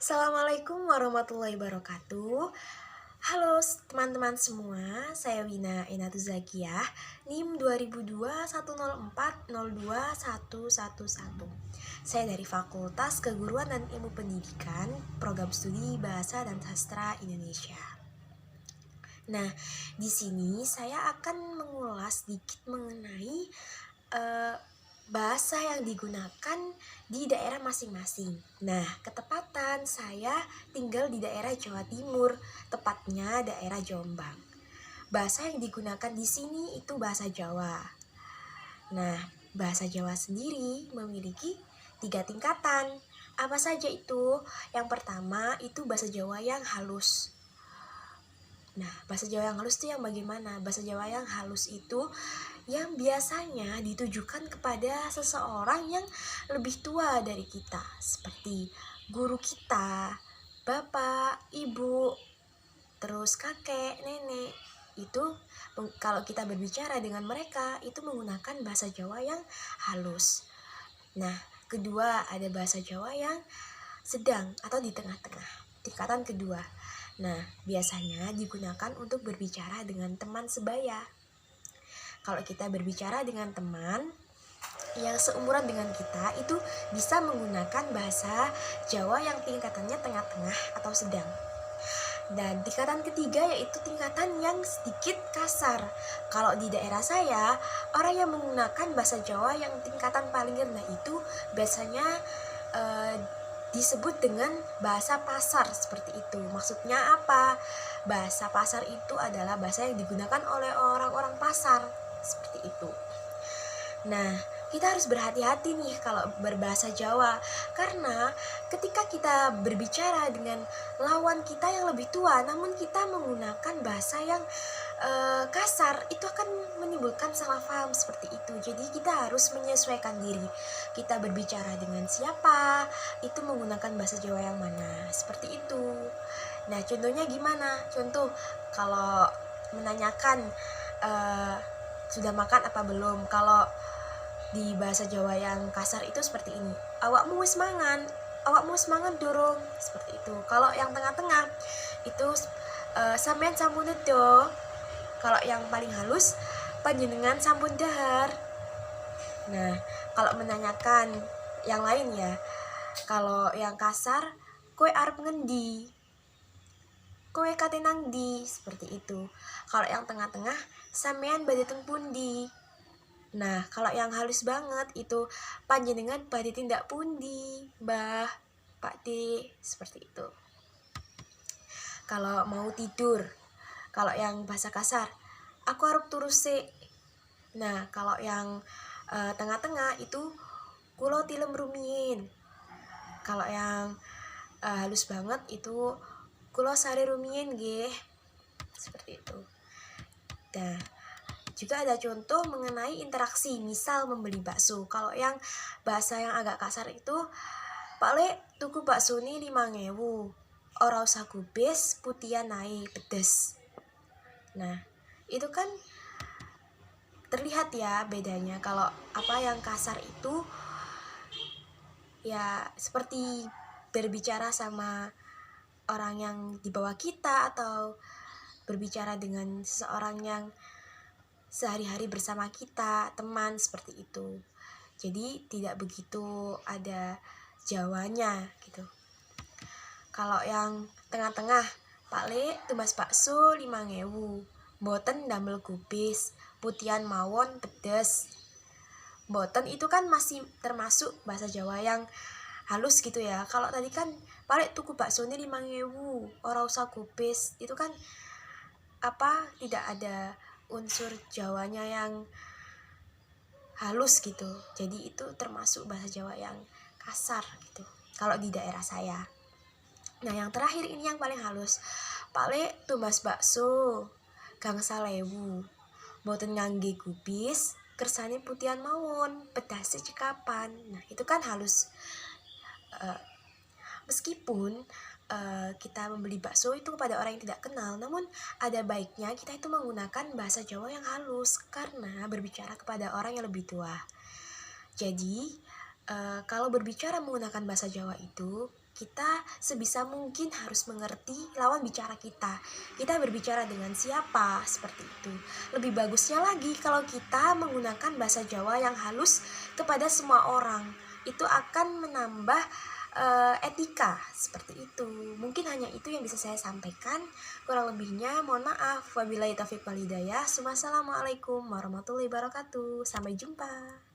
Assalamualaikum warahmatullahi wabarakatuh. Halo teman-teman semua, saya Wina Enatu Zakiyah, NIM 200210402111. Saya dari Fakultas Keguruan dan Ilmu Pendidikan, Program Studi Bahasa dan Sastra Indonesia. Nah, di sini saya akan mengulas sedikit mengenai bahasa yang digunakan di daerah masing-masing. Nah, ketepatan saya tinggal di daerah Jawa Timur, tepatnya daerah Jombang. Bahasa yang digunakan di sini itu bahasa Jawa. Nah, bahasa Jawa sendiri memiliki 3 tingkatan. Apa saja itu? Yang pertama itu bahasa Jawa yang halus. Nah, bahasa Jawa yang halus itu yang bagaimana? Bahasa Jawa yang halus itu yang biasanya ditujukan kepada seseorang yang lebih tua dari kita, seperti guru kita, bapak, ibu, terus kakek, nenek. Itu kalau kita berbicara dengan mereka itu menggunakan bahasa Jawa yang halus. Nah, kedua ada bahasa Jawa yang sedang atau di tengah-tengah, tingkatan kedua. Nah, biasanya digunakan untuk berbicara dengan teman sebaya. Kalau kita berbicara dengan teman yang seumuran dengan kita, itu bisa menggunakan bahasa Jawa yang tingkatannya tengah-tengah atau sedang. Dan tingkatan ketiga yaitu tingkatan yang sedikit kasar. Kalau di daerah saya, orang yang menggunakan bahasa Jawa yang tingkatan paling rendah itu biasanya disebut dengan bahasa pasar seperti itu. Maksudnya apa? Bahasa pasar itu adalah bahasa yang digunakan oleh orang-orang pasar seperti itu. Nah, kita harus berhati-hati nih kalau berbahasa Jawa, karena ketika kita berbicara dengan lawan kita yang lebih tua, namun kita menggunakan bahasa yang kasar, itu akan menimbulkan salah paham seperti itu. Jadi kita harus menyesuaikan diri. Kita berbicara dengan siapa, itu menggunakan bahasa Jawa yang mana, seperti itu. Nah, contohnya gimana? Contoh kalau menanyakan sudah makan apa belum, kalau di bahasa Jawa yang kasar itu seperti ini, awakmu wis mangan, awakmu wis mangan dorong, seperti itu. Kalau yang tengah-tengah itu sampean sampun edo. Kalau yang paling halus, panjenengan sampun dahar. Nah, kalau menanyakan yang lain ya, kalau yang kasar, kowe arep ngendi, kowe kate nang ndi, seperti itu. Kalau yang tengah-tengah, sampean badhe teng pundi. Nah, kalau yang halus banget itu panjenengan badhe tindak pundi, Mbah, Pak D, seperti itu. Kalau mau tidur, kalau yang bahasa kasar, aku harus turu sik. Nah, kalau yang tengah-tengah itu kulo tilem rumiyin. Kalau yang halus banget itu kulo sare rumiyin nggih. Seperti itu. Nah, juga ada contoh mengenai interaksi, misal membeli bakso. Kalau yang bahasa yang agak kasar itu, Pak Le, tuku bakso ini 5.000, ora usah gubes, putihan naik, pedes. Nah, itu kan terlihat ya bedanya. Kalau apa yang kasar itu ya seperti berbicara sama orang yang di bawah kita, atau berbicara dengan seseorang yang sehari-hari bersama kita, teman, seperti itu. Jadi tidak begitu ada Jawanya gitu. Kalau yang tengah-tengah, Pak Le tumbas bakso 5.000, mboten damel gubis, putihan mawon pedes. Mboten itu kan masih termasuk bahasa Jawa yang halus gitu ya. Kalau tadi kan Pak Le tuku bakso ini 5.000, ora usah gubis, itu kan apa, tidak ada unsur Jawanya yang halus gitu. Jadi itu termasuk bahasa Jawa yang kasar gitu kalau di daerah saya. Nah, yang terakhir ini yang paling halus. Pak Le tumbas bakso gangsal ewu, mboten ngangge gubis, kersane putihan mawon, pedase cekapan. Nah, itu kan halus. Meskipun kita membeli bakso itu kepada orang yang tidak kenal, namun ada baiknya kita itu menggunakan bahasa Jawa yang halus karena berbicara kepada orang yang lebih tua. Jadi Kalau berbicara menggunakan bahasa Jawa itu, kita sebisa mungkin harus mengerti lawan bicara kita. Kita berbicara dengan siapa, seperti itu. Lebih bagusnya lagi kalau kita menggunakan bahasa Jawa yang halus kepada semua orang. Itu akan menambah etika, seperti itu. Mungkin hanya itu yang bisa saya sampaikan. Kurang lebihnya mohon maaf. Wabillahi taufiq wal hidayah. Wassalamualaikum warahmatullahi wabarakatuh. Sampai jumpa.